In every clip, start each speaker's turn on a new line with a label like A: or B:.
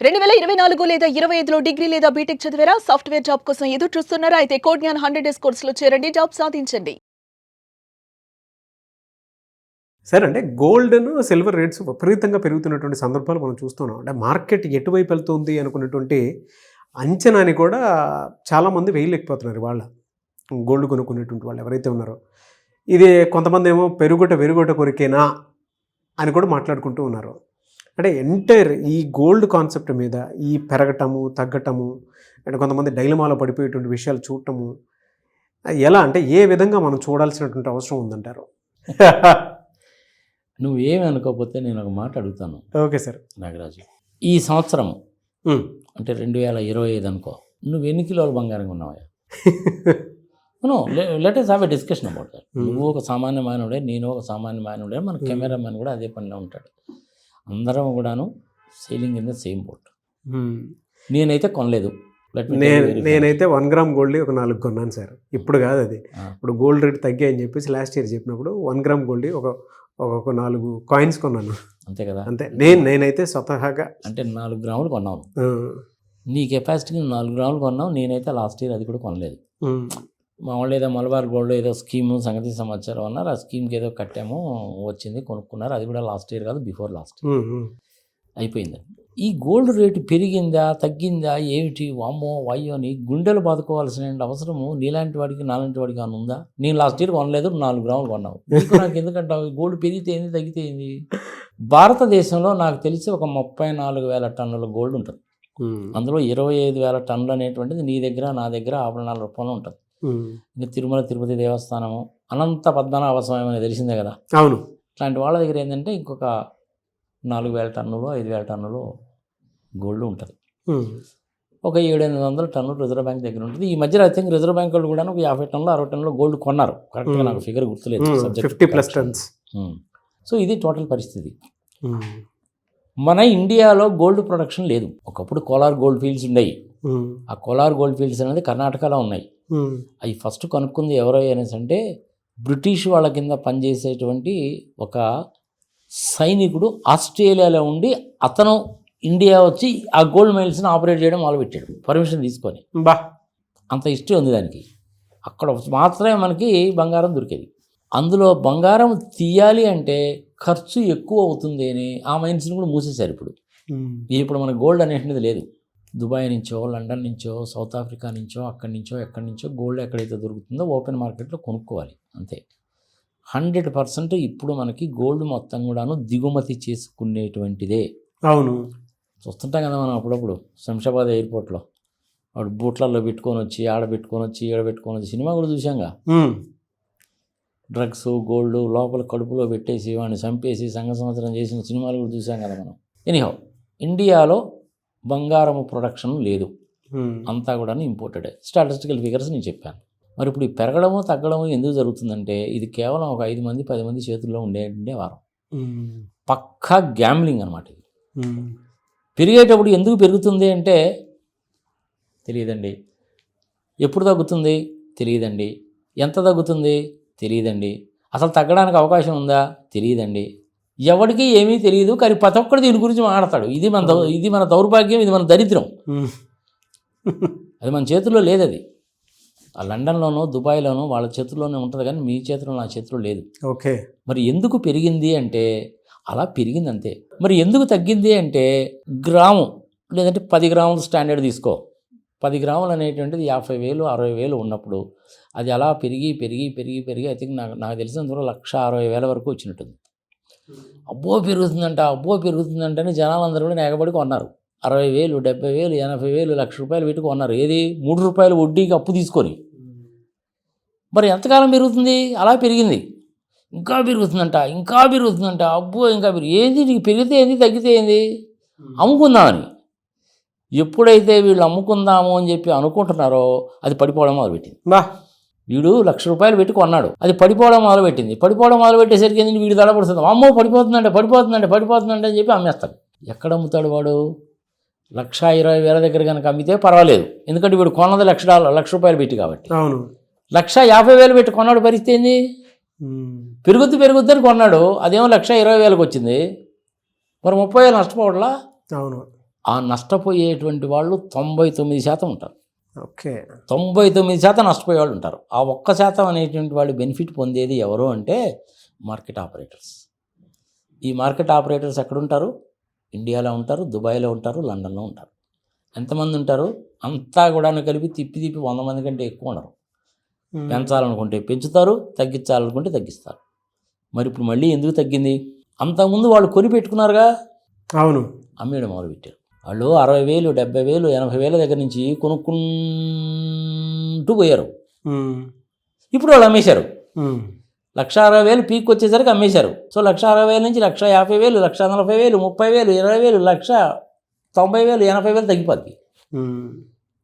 A: 2024 లేదా 25లో డిగ్రీ లేదా బీటెక్ చదివారా? సాఫ్ట్‌వేర్ జాబ్ కోసం ఎదురు చూస్తున్నారా? అయితే కోడ్ జ్ఞాన్ 100 డేస్ కోర్సులో చేరండి, జాబ్ సాధించండి.
B: సార్ అంటే గోల్డ్‌ను, సిల్వర్ రేట్స్ విపరీతంగా పెరుగుతున్నటువంటి సందర్భాలు మనం చూస్తున్నాం. అంటే మార్కెట్ ఎటువైపు వెళ్తుంది అనుకున్నటువంటి అంచనాని కూడా చాలామంది వేయలేకపోతున్నారు ఇవాళ. గోల్డ్ కొనుక్కునేటువంటి వాళ్ళు ఎవరైతే ఉన్నారో. ఇది కొంతమంది ఏమో వెరుగుట కొరికేనా అని కూడా మాట్లాడుకుంటూ ఉన్నారు. అంటే ఎంటైర్ ఈ గోల్డ్ కాన్సెప్ట్ మీద ఈ పెరగటము, తగ్గటము, అంటే కొంతమంది డైలమాలో పడిపోయేటువంటి విషయాలు చూడటము ఎలా అంటే ఏ విధంగా మనం చూడాల్సినటువంటి అవసరం ఉందంటారు?
C: నువ్వేమి అనుకోకపోతే నేను ఒక మాట అడుగుతాను.
B: Okay sir.
C: నాగరాజు, ఈ సంవత్సరం అంటే 2025 అనుకో, నువ్వు ఎన్ని కిలోల బంగారంగా ఉన్నావా? Let us have a discussion about that. నువ్వు ఒక సామాన్య మానవుడే, నేను ఒక సామాన్య మానవుడే, మన కెమెరామెన్ కూడా అదే పనిలో ఉంటాడు. అందరం కూడాను selling in the same boat. నేనైతే కొనలేదు.
B: నేనైతే 1 గ్రామ్ గోల్డ్ ఒక 4 కొన్నాను సార్. ఇప్పుడు కాదు అది. ఇప్పుడు గోల్డ్ రేట్ తగ్గాయని చెప్పేసి లాస్ట్ ఇయర్ చెప్పినప్పుడు 1 గ్రామ్ గోల్డ్ ఒక 4 కాయిన్స్ కొన్నాను.
C: అంతే కదా.
B: అంతే. నేనైతే స్వతహాగా
C: అంటే 4 గ్రాములు కొన్నాను. నీ కెపాసిటీకి 4 గ్రాములు కొన్నావు. నేనైతే లాస్ట్ ఇయర్ అది కూడా కొనలేదు. మా వాళ్ళు ఏదో మలబార్ గోల్డ్ ఏదో స్కీము సంగతి సమాచారం అన్నారు. ఆ స్కీమ్కి ఏదో కట్టాము, వచ్చింది, కొనుక్కున్నారు. అది కూడా లాస్ట్ ఇయర్ కాదు, బిఫోర్ లాస్ట్ అయిపోయింది. ఈ గోల్డ్ రేటు పెరిగిందా తగ్గిందా ఏమిటి, వామ్మో వాయ్యో అని గుండెలు బాదుకోవాల్సిన అవసరము నీలాంటి వాడికి నాలాంటి వాడికి అని ఉందా? నేను లాస్ట్ ఇయర్ కొనలేదు, 4 గ్రాములు కొన్నావు. నాకు ఎందుకంటావు? గోల్డ్ పెరిగితే ఏంది, తగ్గితే ఏంది? భారతదేశంలో నాకు తెలిసి ఒక 34,000 టన్నుల గోల్డ్ ఉంటుంది. అందులో 25,000 టన్నులు అనేటువంటిది నీ దగ్గర నా దగ్గర ఆభరణాల రూపంలో ఉంటుంది. ఇంకా తిరుమల తిరుపతి దేవస్థానము, అనంత పద్మనాభ స్వామి అనేది తెలిసిందే కదా.
B: అవును.
C: ఇట్లాంటి వాళ్ళ దగ్గర ఏంటంటే ఇంకొక 4,000 టన్నులు 5,000 టన్నులు గోల్డ్ ఉంటుంది. ఒక 700-800 టన్నులు రిజర్వ్ బ్యాంక్ దగ్గర ఉంటుంది. ఈ మధ్యలో ఐ థింక్ రిజర్వ్ బ్యాంక్ వాళ్ళు కూడా ఒక 50 టన్నులు 60 టన్నులు గోల్డ్ కొన్నారు. కరెక్ట్గా నాకు ఫిగర్ గుర్తులేదు.
B: 50+ టన్స్.
C: సో ఇది టోటల్ పరిస్థితి. మన ఇండియాలో గోల్డ్ ప్రొడక్షన్ లేదు. ఒకప్పుడు కోలార్ గోల్డ్ ఫీల్డ్స్ ఉన్నాయి. ఆ కోలార్ గోల్డ్ ఫీల్డ్స్ అనేది కర్ణాటకలో ఉన్నాయి. అవి ఫస్ట్ కనుక్కుంది ఎవరో అనేసి అంటే బ్రిటిష్ వాళ్ళ కింద పనిచేసేటువంటి ఒక సైనికుడు ఆస్ట్రేలియాలో ఉండి అతను ఇండియా వచ్చి ఆ గోల్డ్ మైల్స్ని ఆపరేట్ చేయడం మొదలుపెట్టాడు, పర్మిషన్ తీసుకొని. అంత హిస్టరీ ఉంది దానికి. అక్కడ మాత్రమే మనకి బంగారం దొరికేది. అందులో బంగారం తీయాలి అంటే ఖర్చు ఎక్కువ అవుతుంది అని ఆ మైన్స్ని కూడా మూసేశారు. ఇప్పుడు మన గోల్డ్ అనేటువంటిది లేదు. దుబాయ్ నుంచో, లండన్ నుంచో, సౌత్ ఆఫ్రికా నుంచో, ఎక్కడి నుంచో గోల్డ్ ఎక్కడైతే దొరుకుతుందో ఓపెన్ మార్కెట్లో కొనుక్కోవాలి అంతే. 100% ఇప్పుడు మనకి గోల్డ్ మొత్తం కూడాను దిగుమతి చేసుకునేటువంటిదే.
B: అవును.
C: చూస్తుంటాం కదా మనం అప్పుడప్పుడు శంషాబాద్ ఎయిర్పోర్ట్లో వాడు బూట్లలో పెట్టుకొని వచ్చి ఆడ పెట్టుకొని వచ్చి సినిమా కూడా చూసాంగా. డ్రగ్స్ గోల్డ్ లోపల కడుపులో పెట్టేసి వాడిని చంపేసి సంఘ సంవత్సరం చేసిన సినిమాలు కూడా చూసాం కదా మనం. ఎనీహౌ, ఇండియాలో బంగారము ప్రొడక్షన్ లేదు, అంతా కూడా ఇంపోర్టెడే. స్టాటిస్టికల్ ఫిగర్స్ నేను చెప్పాను. మరి ఇప్పుడు ఈ పెరగడము తగ్గడము ఎందుకు జరుగుతుందంటే ఇది కేవలం ఒక 5 మంది 10 మంది చేతుల్లో ఉండే వారం. పక్కా గ్యాంబ్లింగ్ అనమాట ఇది. పెరిగేటప్పుడు ఎందుకు పెరుగుతుంది అంటే తెలియదండి. ఎప్పుడు తగ్గుతుంది తెలియదండి. ఎంత తగ్గుతుంది తెలియదండి. అసలు తగ్గడానికి అవకాశం ఉందా తెలియదండి. ఎవరికి ఏమీ తెలియదు. కానీ ప్రతి ఒక్కరు దీని గురించి మాట్లాడతాడు. ఇది మన దౌర్భాగ్యం, ఇది మన దరిద్రం. అది మన చేతుల్లో లేదు. అది ఆ లండన్లోనో దుబాయ్లోనో వాళ్ళ చేతుల్లోనే ఉంటుంది, కానీ మీ చేతిలో నా చేతిలో లేదు.
B: ఓకే.
C: మరి ఎందుకు పెరిగింది అంటే అలా పెరిగింది అంతే. మరి ఎందుకు తగ్గింది అంటే గ్రాము లేదంటే 10 గ్రాముల స్టాండర్డ్ తీసుకో. 10 గ్రాములు అనేటువంటిది 50,000 60,000 ఉన్నప్పుడు అది అలా పెరిగి ఐ థింక్ నాకు తెలిసినంత 1,60,000 వరకు వచ్చినట్టుంది. అబ్బో పెరుగుతుందంట అని జనాలందరూ కూడా ఎగబడి కొన్నారు. 60,000 70,000 80,000 ₹1,00,000 పెట్టి కొన్నారు. ఏది ₹3 వడ్డీకి అప్పు తీసుకొని. మరి ఎంతకాలం పెరుగుతుంది? అలా పెరిగింది. ఇంకా పెరుగుతుందంట. అబ్బో ఇంకా ఏంది నీకు పెరిగితే ఏంది తగ్గితే ఏంది? అమ్ముకుందామని. ఎప్పుడైతే వీళ్ళు అమ్ముకుందాము అని చెప్పి అనుకుంటున్నారో అది పడిపోవడం మొదలుపెట్టింది. వీడు ₹1,00,000 పెట్టి కొన్నాడు, అది పడిపోవడం మొదలుపెట్టేసరికి ఏంటి వీడు దడపడుతుంది. అమ్మో పడిపోతుందంటే అని చెప్పి అమ్మేస్తాడు. ఎక్కడ అమ్ముతాడు వాడు? 1,20,000 దగ్గర కనుక అమ్మితే పర్వాలేదు, ఎందుకంటే వీడు కొన్నది ₹1,00,000 పెట్టి కాబట్టి. 1,50,000 పెట్టి కొన్నాడు, పరిస్థితి ఏంది? పెరుగుద్దని కొన్నాడు, అదేమో 1,20,000 వచ్చింది. మరి 30,000 నష్టపోవట్లా?
B: అవును.
C: ఆ నష్టపోయేటువంటి వాళ్ళు 99% ఉంటారు.
B: ఓకే.
C: 99% నష్టపోయే వాళ్ళు ఉంటారు. ఆ 1% అనేటువంటి వాళ్ళు బెనిఫిట్ పొందేది ఎవరు అంటే మార్కెట్ ఆపరేటర్స్. ఈ మార్కెట్ ఆపరేటర్స్ ఎక్కడుంటారు? ఇండియాలో ఉంటారు, దుబాయ్లో ఉంటారు, లండన్లో ఉంటారు. ఎంతమంది ఉంటారు? అంతా కూడా కలిపి తిప్పి 100 మంది కంటే ఎక్కువ ఉండరు. పెంచాలనుకుంటే పెంచుతారు, తగ్గించాలనుకుంటే తగ్గిస్తారు. మరి ఇప్పుడు మళ్ళీ ఎందుకు తగ్గింది? అంతకుముందు వాళ్ళు కొని పెట్టుకున్నారుగా,
B: అవును,
C: అమ్మేయడం మొదలుపెట్టారు. వాళ్ళు 60,000, 70,000, 80,000 దగ్గర నుంచి కొనుక్కుంటూ పోయారు. ఇప్పుడు వాళ్ళు అమ్మేశారు. 1,60,000 పీక్ వచ్చేసరికి అమ్మేశారు. సో 1,60,000 నుంచి 1,50,000, 1,40,000, 30,000, 20,000, 1,90,000, 80,000 తగ్గిపోద్ది.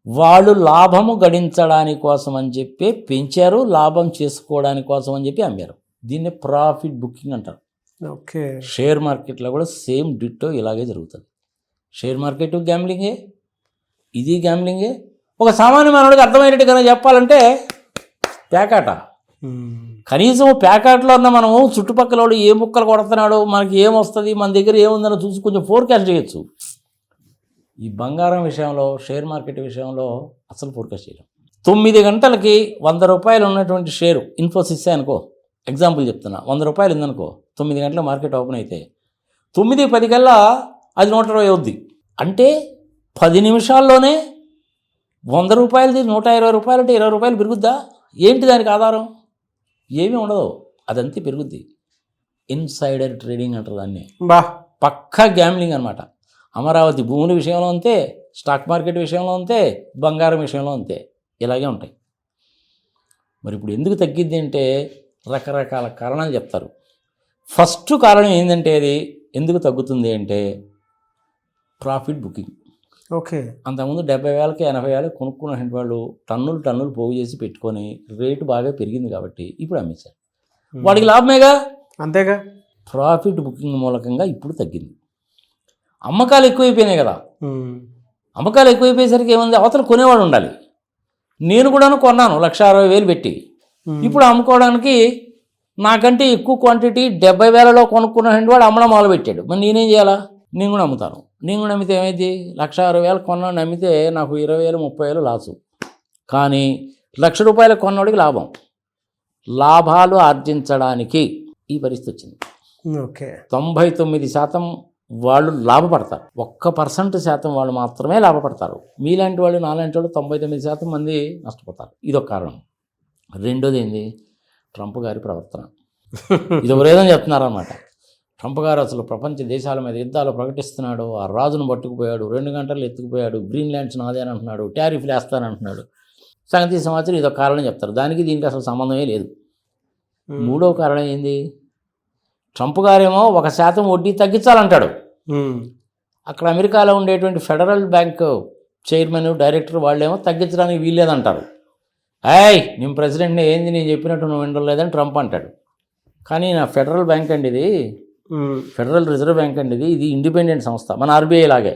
C: వాళ్ళు లాభము గడించడానికి కోసం అని చెప్పి పెంచారు, లాభం చేసుకోవడానికి కోసం అని చెప్పి అమ్మారు. దీన్ని ప్రాఫిట్ బుకింగ్ అంటారు.
B: ఓకే.
C: షేర్ మార్కెట్లో కూడా సేమ్ డిట్టో ఇలాగే జరుగుతుంది. షేర్ మార్కెట్ గ్యాంబ్లింగే, ఇది గ్యాంబ్లింగే. ఒక సామాన్య మానవుడికి అర్థమయ్యేట్టుగా చెప్పాలంటే ప్యాకాట. కనీసం ప్యాకాట్లో ఉన్న మనము చుట్టుపక్కల వాడు ఏ ముక్కలు కొడుతున్నాడు, మనకి ఏమొస్తుంది, మన దగ్గర ఏముందని చూసి కొంచెం ఫోర్కాస్ట్ చేయొచ్చు. ఈ బంగారం విషయంలో, షేర్ మార్కెట్ విషయంలో అసలు ఫోర్కాస్ట్ చేయలేం. 9 గంటలకి 100 రూపాయలు ఉన్నటువంటి షేరు ఇన్ఫోసిస్ అనుకో, ఎగ్జాంపుల్ చెప్తున్నా, 100 రూపాయలు ఉందనుకో, 9 గంటల మార్కెట్ ఓపెన్ అయితే 9:10 కల్లా అది 120 అవుద్ది. అంటే 10 నిమిషాల్లోనే 100 రూపాయలది 120 రూపాయలు అంటే 20 రూపాయలు పెరుగుద్దా? ఏంటి దానికి ఆధారం? ఏమీ ఉండదు, అదంతే పెరుగుద్ది. ఇన్సైడర్ ట్రేడింగ్ అంటారు దాన్ని. పక్కా గ్యాంబ్లింగ్ అనమాట. అమరావతి భూముల విషయంలో అంతే, స్టాక్ మార్కెట్ విషయంలో అంతే, బంగారం విషయంలో అంతే, ఇలాగే ఉంటాయి. మరి ఇప్పుడు ఎందుకు తగ్గిద్ది అంటే రకరకాల కారణాలు చెప్తారు. ఫస్ట్ కారణం ఏంటంటే అది ఎందుకు తగ్గుతుంది అంటే ప్రాఫిట్ బుకింగ్.
B: ఓకే.
C: అంతకుముందు 70,000కి 80,000 కొనుక్కున్న వాళ్ళు టన్నులు పోగు చేసి పెట్టుకొని రేటు బాగా పెరిగింది కాబట్టి ఇప్పుడు అమ్మేశారు. వాడికి లాభమేగా,
B: అంతేగా.
C: ప్రాఫిట్ బుకింగ్ మూలకంగా ఇప్పుడు తగ్గింది. అమ్మకాలు ఎక్కువైపోయినాయి కదా. అమ్మకాలు ఎక్కువైపోయేసరికి ఏముంది, అవతల కొనేవాడు ఉండాలి. నేను కూడాను కొన్నాను 1,60,000 పెట్టి. ఇప్పుడు అమ్ముకోవడానికి నాకంటే ఎక్కువ క్వాంటిటీ 70,000లో కొనుక్కున్న వాడు అమ్మడం మొదలుపెట్టాడు. మరి నేనేం చేయాలా? నేను కూడా అమ్ముతాను. నేను కూడా అమ్మితే ఏమైంది, 1,60,000 కొన్నాను అమ్మితే నాకు 20,000, 30,000 లాసు. కానీ 1,00,000 రూపాయలు కొన్నవాడికి లాభం. లాభాలు ఆర్జించడానికి ఈ పరిస్థితి వచ్చింది.
B: ఓకే.
C: 99% వాళ్ళు లాభపడతారు, 1% వాళ్ళు మాత్రమే లాభపడతారు. మీలాంటి వాళ్ళు, నాలాంటి వాళ్ళు 99% మంది నష్టపోతారు. ఇదొక కారణం. రెండోది ఏంది, ట్రంప్ గారి ప్రవర్తన. ఇది ఎవరేదని చెప్తున్నారన్నమాట. ట్రంప్ గారు అసలు ప్రపంచ దేశాల మీద యుద్ధాలు ప్రకటిస్తున్నాడు, ఆ రాజును పట్టుకుపోయాడు, 2 గంటలు ఎత్తుకుపోయాడు, గ్రీన్లాండ్స్ నాదే అని అంటున్నాడు, టారిఫ్లు వేస్తానంటున్నాడు. సంగతి సమాచారం ఇదొక కారణం చెప్తారు. దానికి దీనికి అసలు సంబంధమే లేదు. మూడో కారణం ఏంది, ట్రంప్ గారేమో 1% వడ్డీ తగ్గించాలంటాడు. అక్కడ అమెరికాలో ఉండేటువంటి ఫెడరల్ బ్యాంక్ చైర్మన్, డైరెక్టర్ వాళ్ళేమో తగ్గించడానికి వీల్లేదంటారు. నేను ప్రెసిడెంట్ని, ఏంది నేను చెప్పినట్టు నువ్వు వినలేదని ట్రంప్ అంటాడు. కానీ నా ఫెడరల్ బ్యాంక్ అండి ఇది, ఫెడరల్ రిజర్వ్ బ్యాంక్ అండి ఇది ఇండిపెండెంట్ సంస్థ, మన ఆర్బీఐ లాగే.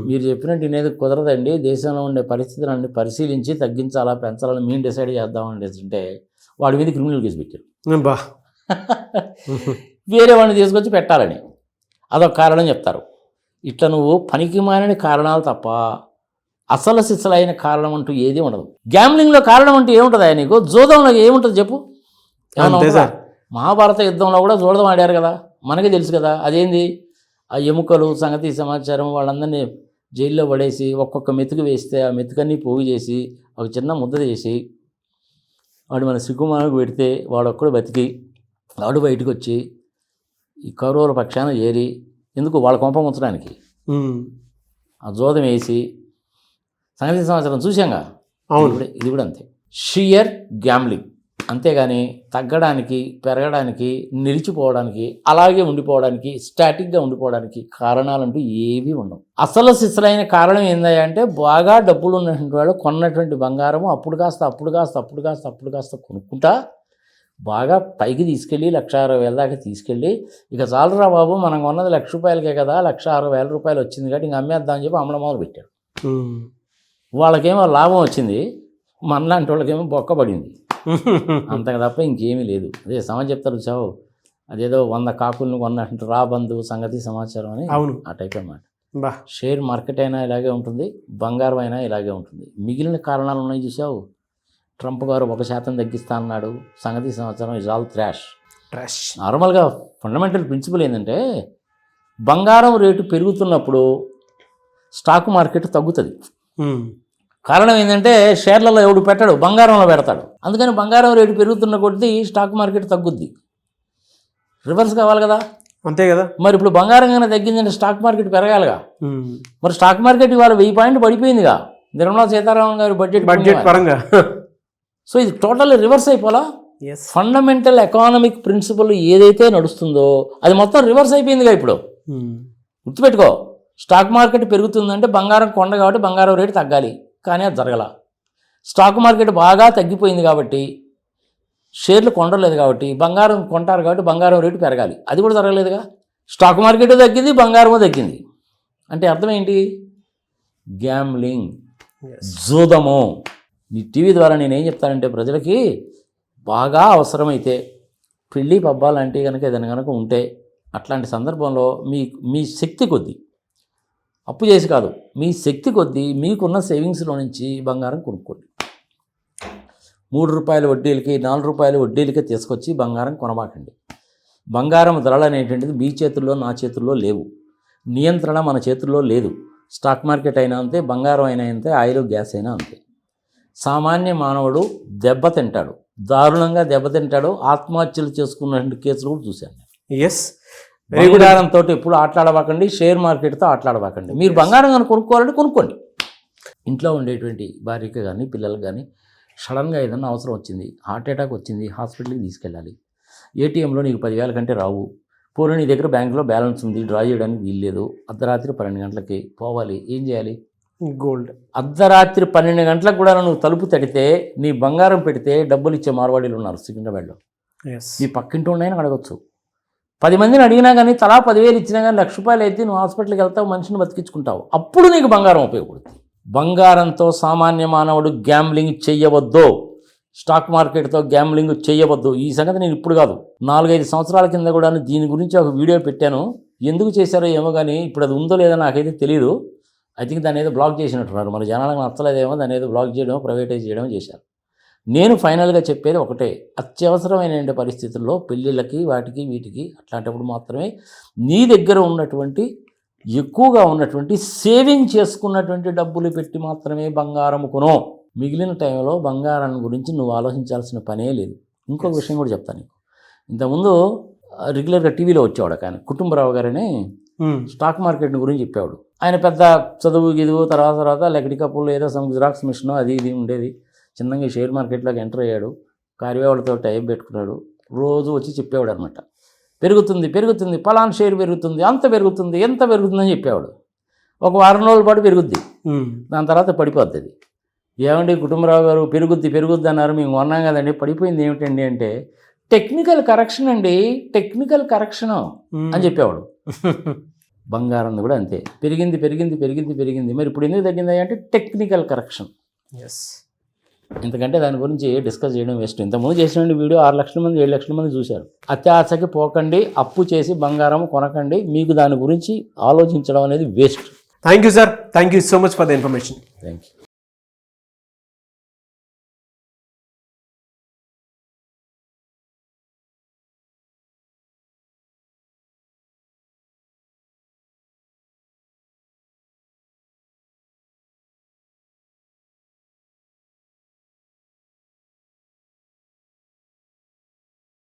C: మీరు చెప్పినట్టు ఇనేది కుదరదండి, దేశంలో ఉండే పరిస్థితులన్నీ పరిశీలించి తగ్గించాలా పెంచాలని మేము డిసైడ్ చేద్దామండి అంటే వాడి మీద క్రిమినల్ కేసు పెట్టారు. వేరే వాడిని తీసుకొచ్చి పెట్టాలని అదొక కారణం చెప్తారు. ఇట్లా నువ్వు పనికి మాలిన కారణాలు తప్ప అసలు సిసలైన కారణం అంటూ ఏది ఉండదు. గ్యాంబ్లింగ్లో కారణం అంటూ ఏముంటుంది నీకు? జోదంలో ఏముంటుంది చెప్పు? మహాభారత యుద్ధంలో కూడా జోదం ఆడారు కదా, మనకే తెలుసు కదా. అదేంది, ఆ ఎముకలు, సంగతి సమాచారం వాళ్ళందరినీ జైల్లో పడేసి ఒక్కొక్క మెతుకు వేస్తే ఆ మెతుకన్నీ పోగు చేసి ఒక చిన్న ముద్ద చేసి వాడు మన సిగ్గుమానకు పెడితే వాడొక్కడు బతికి వాడు బయటకు వచ్చి ఈ కౌరవుల పక్షాన చేరి ఎందుకు వాళ్ళ కొంప ఉంచడానికి ఆ జోదం వేసి సంగతి సమాచారం చూసాంగా. ఇది కూడా అంతే, షియర్ గ్యాంబ్లింగ్. అంతేగాని తగ్గడానికి, పెరగడానికి, నిలిచిపోవడానికి, అలాగే ఉండిపోవడానికి, స్టాటిక్గా ఉండిపోవడానికి కారణాలంటూ ఏవీ ఉండవు. అసలు సిసలైన కారణం ఏందా అంటే బాగా డబ్బులు ఉన్నటువంటి వాళ్ళు కొన్నటువంటి బంగారము అప్పుడు కాస్త కొనుక్కుంటా బాగా పైకి తీసుకెళ్ళి 1,60,000 దాకా తీసుకెళ్ళి ఇక చాలరా బాబు మనం కొన్నది 1,00,000 రూపాయలకే కదా, 1,60,000 రూపాయలు వచ్చింది కాబట్టి ఇంక అమ్మేద్దామని చెప్పి అమ్మడం మొదలు పెట్టాడు. వాళ్ళకేమో లాభం వచ్చింది, మనలాంటి వాళ్ళకేమో బొక్క పడింది, అంతకు తప్ప ఇంకేమీ లేదు. అదే సమాజం చెప్తారు చావు, అదేదో 100 కాకులను కొన్నట్టు రాబంధు సంగతి సమాచారం అని, ఆ టైప్ అన్నమాట.
B: బా
C: షేర్ మార్కెట్ అయినా ఇలాగే ఉంటుంది, బంగారం అయినా ఇలాగే ఉంటుంది. మిగిలిన కారణాలు ఉన్నాయి చూసావు. ట్రంప్ గారు 1% తగ్గిస్తా అన్నాడు, సంగతి సంవత్సరం ఇస్ ఆల్ ట్రాష్. నార్మల్గా ఫండమెంటల్ ప్రిన్సిపల్ ఏంటంటే బంగారం రేటు పెరుగుతున్నప్పుడు స్టాక్ మార్కెట్ తగ్గుతుంది. కారణం ఏంటంటే షేర్లలో ఎవడు పెట్టాడు, బంగారంలో పెడతాడు. అందుకని బంగారం రేటు పెరుగుతున్న కొద్దీ స్టాక్ మార్కెట్ తగ్గుద్ది. రివర్స్ కావాలి కదా,
B: అంతే కదా.
C: మరి ఇప్పుడు బంగారం కన్నా తగ్గిందంటే స్టాక్ మార్కెట్ పెరగాలిగా. మరి స్టాక్ మార్కెట్ ఇవాళ 1000 పాయింట్లు పడిపోయిందిగా నిర్మలా సీతారామన్ గారి బడ్జెట్
B: పరంగా.
C: సో ఇది టోటల్ రివర్స్ అయిపోలా. ఫండమెంటల్ ఎకానమిక్ ప్రిన్సిపల్ ఏదైతే నడుస్తుందో అది మొత్తం రివర్స్ అయిపోయిందిగా ఇప్పుడు. గుర్తుపెట్టుకో, స్టాక్ మార్కెట్ పెరుగుతుందంటే బంగారం కొండ కాబట్టి బంగారం రేటు తగ్గాలి, కానీ అది జరగల. స్టాక్ మార్కెట్ బాగా తగ్గిపోయింది కాబట్టి షేర్లు కొండలేదు కాబట్టి బంగారం కొంటారు కాబట్టి బంగారం రేటు పెరగాలి, అది కూడా జరగలేదుగా. స్టాక్ మార్కెట్ తగ్గింది, బంగారము తగ్గింది. అంటే అర్థం ఏంటి? గ్యామ్లింగ్, జూదము. నీ టీవీ ద్వారా నేనేం చెప్తానంటే ప్రజలకి బాగా అవసరమైతే పెళ్ళి పబ్బాలు అంటే కనుక ఏదైనా కనుక ఉంటే అట్లాంటి సందర్భంలో మీ శక్తి కొద్దీ, అప్పు చేసి కాదు, మీ శక్తి కొద్దీ మీకున్న సేవింగ్స్లో నుంచి బంగారం కొనుక్కోండి. 3 రూపాయల వడ్డీలకి 4 రూపాయల వడ్డీలకి తీసుకొచ్చి బంగారం కొనబాకండి. బంగారం ధరలు అనేటువంటిది మీ చేతుల్లో నా చేతుల్లో లేవు, నియంత్రణ మన చేతుల్లో లేదు. స్టాక్ మార్కెట్ అయినా అంతే, బంగారం అయినా అంతే, ఆయిల్ గ్యాస్ అయినా అంతే. సామాన్య మానవుడు దెబ్బతింటాడు, దారుణంగా దెబ్బతింటాడు. ఆత్మహత్యలు చేసుకున్న కేసులు కూడా చూశాను. బంగారంతో ఎప్పుడు ఆటలాడబాకండి, షేర్ మార్కెట్తో ఆటలాడబాకండి. మీరు బంగారం కానీ కొనుక్కోవాలంటే కొనుక్కోండి. ఇంట్లో ఉండేటువంటి భార్యకి కానీ పిల్లలకు కానీ సడన్గా ఏదన్నా అవసరం వచ్చింది, హార్ట్ అటాక్ వచ్చింది, హాస్పిటల్కి తీసుకెళ్ళాలి. ఏటీఎంలో నీకు 10,000 కంటే రావు. పూర్వం నీ దగ్గర బ్యాంకులో బ్యాలెన్స్ ఉంది, డ్రా చేయడానికి వీల్లేదు. అర్ధరాత్రి 12 గంటలకి పోవాలి, ఏం చేయాలి?
B: గోల్డ్.
C: అర్ధరాత్రి 12 గంటలకు కూడా నువ్వు తలుపు తడితే నీ బంగారం పెడితే డబ్బులు ఇచ్చే మార్వాడీలు ఉన్నారు సికింద్రాబాద్లో. ఈ పక్కింటి ఉన్నాయని అడగచ్చు. 10 మందిని అడిగినా కానీ తలా 10,000 ఇచ్చినా కానీ ₹1,00,000 అయితే నువ్వు హాస్పిటల్కి వెళ్తావు, మనిషిని బతికించుకుంటావు. అప్పుడు నీకు బంగారం ఉపయోగపడుతుంది. బంగారంతో సామాన్య మానవుడు గ్యాంబ్లింగ్ చెయ్యవద్దు, స్టాక్ మార్కెట్తో గ్యాంబ్లింగ్ చేయవద్దు. ఈ సంగతి నేను ఇప్పుడు కాదు, 4-5 సంవత్సరాల కింద కూడా దీని గురించి ఒక వీడియో పెట్టాను. ఎందుకు చేశారో ఏమో కానీ ఇప్పుడు అది ఉందో లేదో నాకైతే తెలియదు. ఐ థింక్ దాన్ని ఏదో బ్లాక్ చేసినట్టున్నారు. మన జనాలకు నచ్చలేదేమో, దాన్ని ఏదో బ్లాక్ చేయడం, ప్రైవేటైజ్ చేయడం చేశారు. నేను ఫైనల్గా చెప్పేది ఒకటే, అత్యవసరమైన పరిస్థితుల్లో పెళ్ళిళ్ళకి వాటికి వీటికి అట్లాంటప్పుడు మాత్రమే నీ దగ్గర ఉన్నటువంటి ఎక్కువగా ఉన్నటువంటి సేవింగ్ చేసుకున్నటువంటి డబ్బులు పెట్టి మాత్రమే బంగారం కొను. మిగిలిన టైంలో బంగారం గురించి నువ్వు ఆలోచించాల్సిన పనే లేదు. ఇంకొక విషయం కూడా చెప్తాను నీకు. ఇంతకుముందు రెగ్యులర్గా టీవీలో వచ్చేవాడు కానీ కుటుంబరావు గారని స్టాక్ మార్కెట్ గురించి చెప్పేవాడు. ఆయన పెద్ద చదువు గిదువు తర్వాత లెక్కడి కప్పుల్లో ఏదో సమ్ జిరాక్స్ మిషన్ అది ఇది ఉండేది. చిన్నగా షేర్ మార్కెట్లోకి ఎంటర్ అయ్యాడు, కార్యవాళ్ళతో టైప్ పెట్టుకున్నాడు. రోజు వచ్చి చెప్పేవాడు అనమాట, పెరుగుతుంది పలానా షేర్ పెరుగుతుంది, అంత పెరుగుతుంది, ఎంత పెరుగుతుందని చెప్పేవాడు. ఒక వారం రోజుల పాటు పెరుగుద్ది, దాని తర్వాత పడిపోద్ది. అది ఏమండి కుటుంబరావు గారు పెరుగుద్ది అన్నారు, మేము కొన్నాం కదండి, పడిపోయింది ఏమిటండి అంటే టెక్నికల్ కరెక్షన్ అండి, టెక్నికల్ కరెక్షన్ అని చెప్పేవాడు. బంగారం కూడా అంతే, పెరిగింది. మరి ఇప్పుడు ఎందుకు తగ్గింది అంటే టెక్నికల్ కరెక్షన్. ఇంతకంటే దాని గురించి డిస్కస్ చేయడం వేస్ట్. ఇంతకుముందు చేసిన వీడియో 6 లక్షల మంది 7 లక్షల మంది చూశారు. అత్యాశకి పోకండి, అప్పు చేసి బంగారం కొనకండి. మీకు దాని గురించి ఆలోచించడం అనేది waste.
B: Thank you sir, thank you so much for the information.
C: Thank you.